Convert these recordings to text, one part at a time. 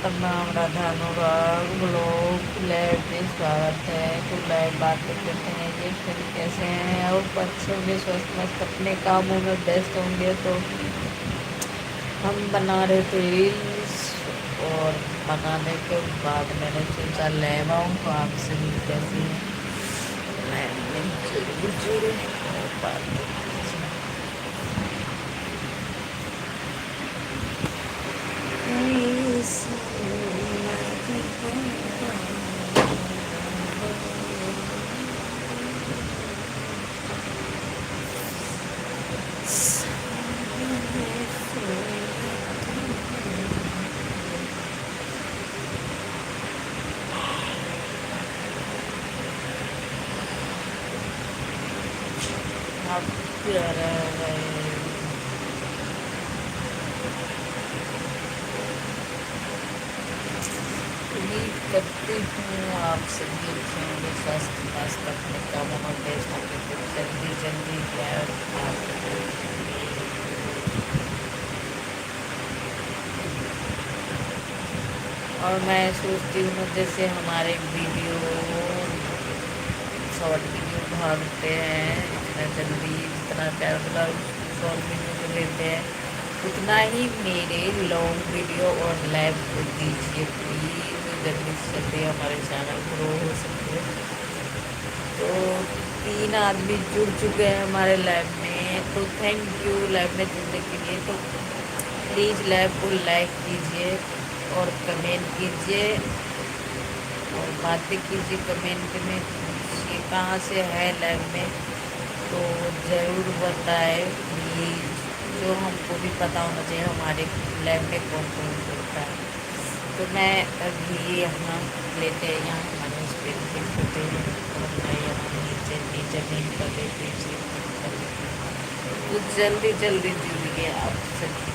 तमाम राधानुराग blog lab में स्वागत है। तो लैब बातें करते हैं ये फिर कैसे हैं और बच्चों में स्वस्थ मस्त अपने कामों में व्यस्त होंगे। तो हम बना रहे थे रील्स और बनाने के बाद मैंने सोचा लैब आऊँ तो आपसे भी कैसी है लैब में जरूर जुड़े और बात आप क्या रहे उम्मीद करती हूँ आप सभी अच्छे होंगे, स्वस्थ मस्त अपने कामों में व्यस्त होंगे। तो जल्दी जल्दी लैब और मैं सोचती हूँ जैसे हमारे वीडियो शॉर्ट वीडियो भागते हैं इतना जल्दी, जितना ज़्यादा शॉर्ट वीडियो को लेते हैं उतना ही मेरे लॉन्ग वीडियो और लाइव को दीजिए प्लीज़। जल्दी से जल्दी हमारे चैनल ग्रो हो सके। तो 3 आदमी जुड़ चुके हैं हमारे लाइव में, तो थैंक यू लाइव में जुड़ने के लिए। तो प्लीज़ लाइव को लाइक कीजिए और कमेंट कीजिए और बातें कीजिए कमेंट में। ये कहाँ से है लाइव में तो ज़रूर बताए, ये जो हमको भी पता होना चाहिए हमारे लाइव में कौन कौन होता है। तो मैं अभी यहाँ लेते हैं, यहाँ हमारे उस पर क्लिक होते हैं और मैं यहाँ नीचे नीचे नीचे कर लेती हूँ। तो जल्दी जल्दी जुड़िए आप सभी।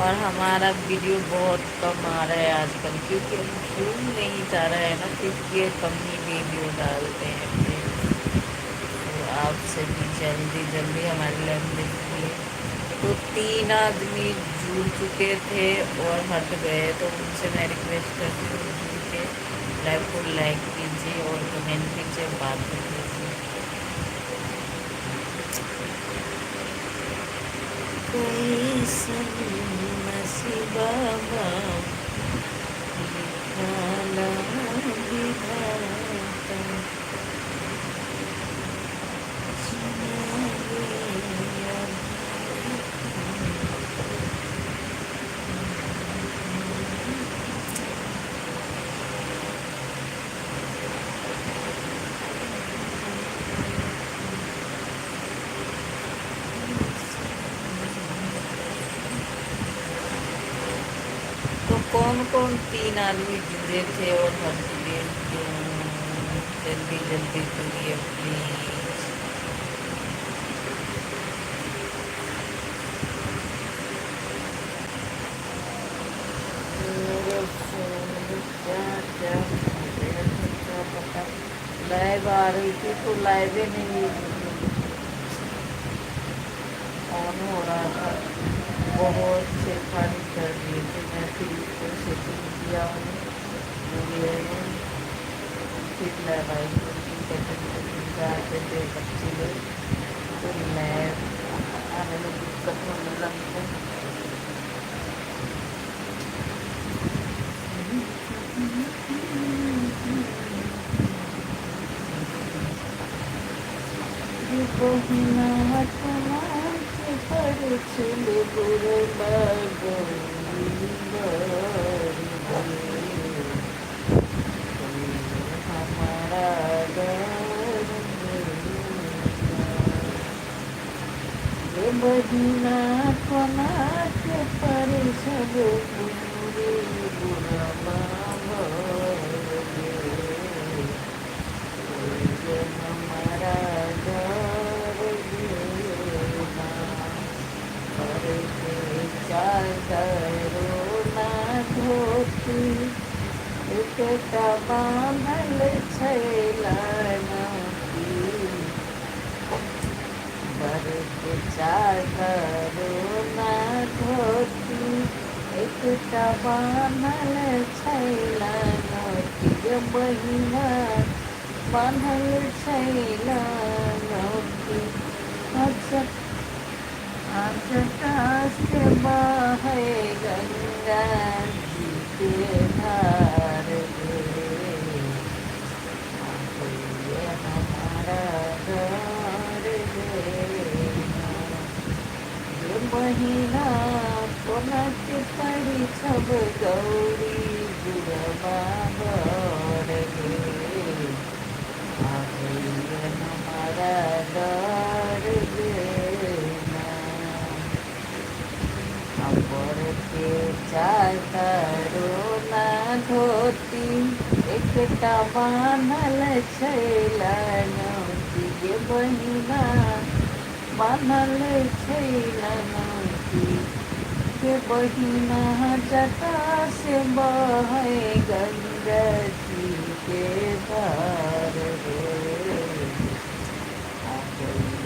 और हमारा वीडियो बहुत कम आ रहा है आजकल, क्योंकि हम व्यू नहीं जा रहा है ना, क्योंकि कम ही वीडियो डालते हैं फिर। तो आप सभी जल्दी जल्दी हमारे लाइव में जुड़िए। तो 3 आदमी जुड़ चुके थे और हट गए, तो उनसे मैं रिक्वेस्ट करती हूँ जुड़ के लाइव को लाइक कीजिए और कमेंट कीजिए, बात कीजिए। कोई नसीबा लिखाला विधाता तो कौन कौन 3 आदमी जुड़े थे और हट गए, क्यों? जल्दी जल्दी जुड़िए प्लीज। मेरे फोन में क्या क्या हो गया था, क्या पता। लाइव आ रही थी तो लाइव ही नहीं ऑन हो रहा था। बहुत से खाली कर दिए थे, मैं फिर उसको सेटिंग किया हूँ वीडियो में। फिर लाइव आई क्योंकि सेटिंग जाते थे बच्चे लोग, तो मैं आने में दिक्कत होने लगता है। बहिना कोनाथ पर सब पूरे बुढ़वा हमारा घर चादरो ना धोती एक बांधल छैलाना चादरो ना धोती एक एकटा बान्हल छैला नौती बहिना बान्हल छैला नौती अजटा से बहे गंगा जी के धार गे ये हमारा घर गे बहिना कोनक पड़ी छब गौरी बुढ़वा बर गे ये हमारा घर गे अपर के चादरो ना धोती एकटा बान्हल छैला नौती गे बहिना बान्हल छैला नौती के बहिना जटा से बहे गंगा जी के धार गे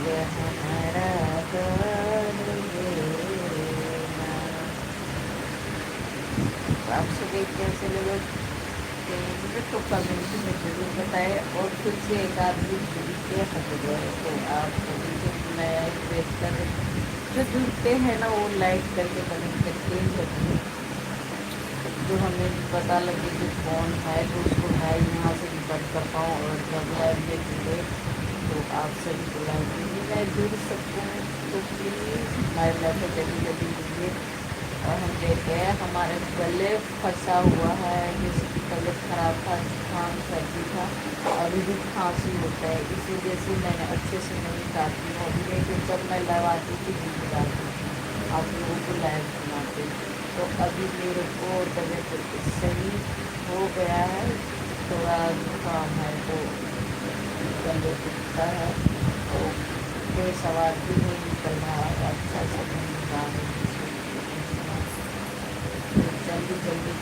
ये हमारा घर गे। आप सभी कैसे लोग तो कमेंट में जरूर बताएं और खुद से एक आदमी जुड़ते हैं तो आप सभी जो नया रिक्वेस्ट कर जो जुड़ते हैं ना वो लाइक करके कमेंट करके ही रखिए जो हमें पता लगे कि कौन है तो उसको है यहाँ से रिकॉर्ड कर पाऊँ और जब लाइव में जुड़े तो आप सभी को लाइक कीजिए मैं जुड़ सकूँ तो प्लीज़ हमारे लाइफ में जल्दी जल्दी जुड़िए। और हम देखते हैं हमारे गले फंसा हुआ है जैसे कि तबीयत खराब था जुकाम सर्दी था अभी भी खांसी होता है इसी वजह से मैंने अच्छे से नहीं काटी हूँ अभी लेकिन जब मैं लाइव आती थी दिन डालती थी आप लोगों को लाइव सुनाते तो अभी मेरे को तबीयत सही हो गया है थोड़ा जुकाम है तो गले दुखता है तो कोई सवाल भी नहीं निकल रहा है अच्छा से नहीं निकाल जल्दी जल्दी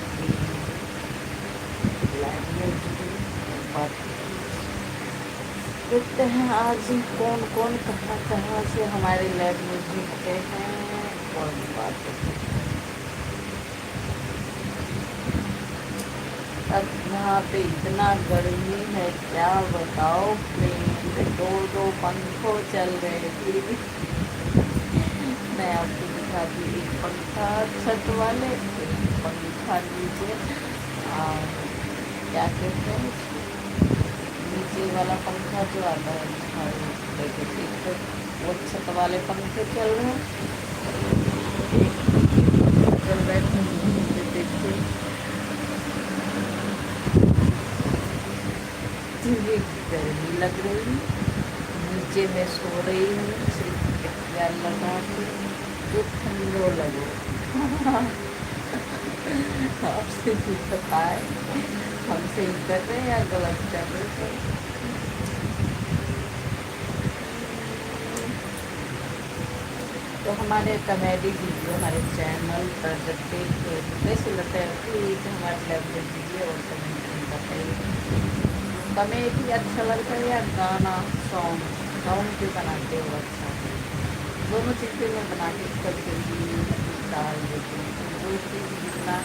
देखते हैं आज कौन कौन कहाँ कहाँ से हमारे लैब में जुड़ते हैं और बात करते हैं। अब यहाँ पे इतना गर्मी है क्या बताओ फ्रेंड दो पंखों चल रहे थे मैं आपको दिखाती एक पंखा छत वाले एक पंखा नीचे क्या कहते हैं नीचे वाला पंखा जो आता है देखिए तो वो छत वाले पंखे चल रहे हैं चल रहे देखिए मुझे गर्मी लग रही नीचे मैं सो रही हूँ सिर्फ तकिया लगा के जो ठंडो लगो आपसे भी बताए हम सही कर रहे हैं या गलत कर रहे हैं। तो हमारे कॉमेडी वीडियो हमारे चैनल पर जब देखते कैसे लगता है प्लीज हमारे लाइव में दीजिए और कमेंट में बताइए कॉमेडी अच्छा लगता है या गाना सॉन्ग जो बनाते हो अच्छा दोनों चीज़ें मैं बना के कभी कभी डाल देती हूँ जो चीज़ जितना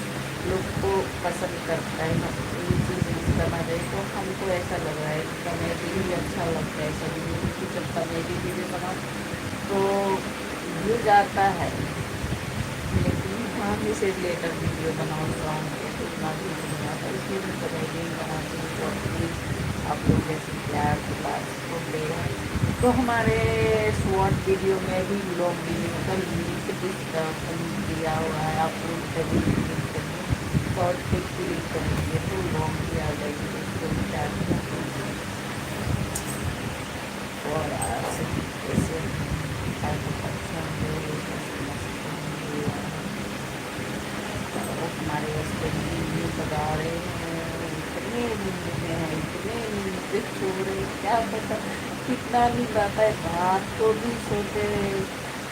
लोग को पसंद करता है ना ये चीज़ बना रहे तो हमको ऐसा लग रहा है कि कॉमेडी भी अच्छा लगता है सभी लोगों की जब कॉमेडी वीडियो बनाओ तो व्यू जाता है लेकिन हम इसे रिलेटेड वीडियो बनाओ सॉन्ग के तो इतना भी नहीं आता इसलिए मैं कॉमेडी बनाती हूँ तो प्लीज़ आप लोग जैसे प्यार के पास को दे रहे हैं तो हमारे शॉर्ट वीडियो में भी लॉन्ग वीडियो का लिंक दिया हुआ है आप लोग कभी क्लिक करिए शॉर्ट पे क्लिक करेंगे तो लॉन्ग भी आ जाएगी उसको भी और ऐसे हमारे वीडियो बता रहे हैं इतने नींद में है इतने नींद से सो रहे क्या पता कितना नींद आता है रात को भी सोते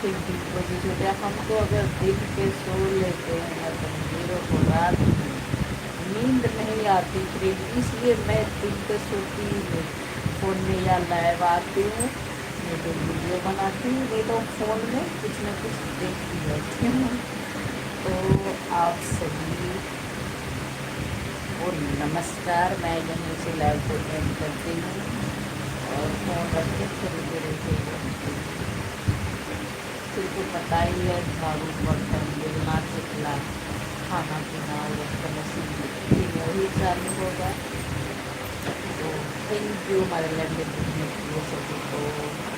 फिर दिन को भी सोते हम तो अगर दिन के सो लेते हैं तो मेरे को रात नींद नहीं आती फिर इसलिए मैं दिन के सोती हूँ फ़ोन में या लाइव आती हूँ नहीं तो वीडियो बनाती हूँ नहीं तो फ़ोन में कुछ न कुछ देखती रहती हूँ तो आप सभी को नमस्कार। मैं यहीं से लाइव को एंड करती हूँ और फ़ोन रख के थोड़ी देर उठेगी। फिर को पता ही है, झाड़ू बर्तन बेलना चिकला खाना पीना और वही चालू होगा। तो थैंक यू हमारे लाइव में जुड़ने के लिए सभी को।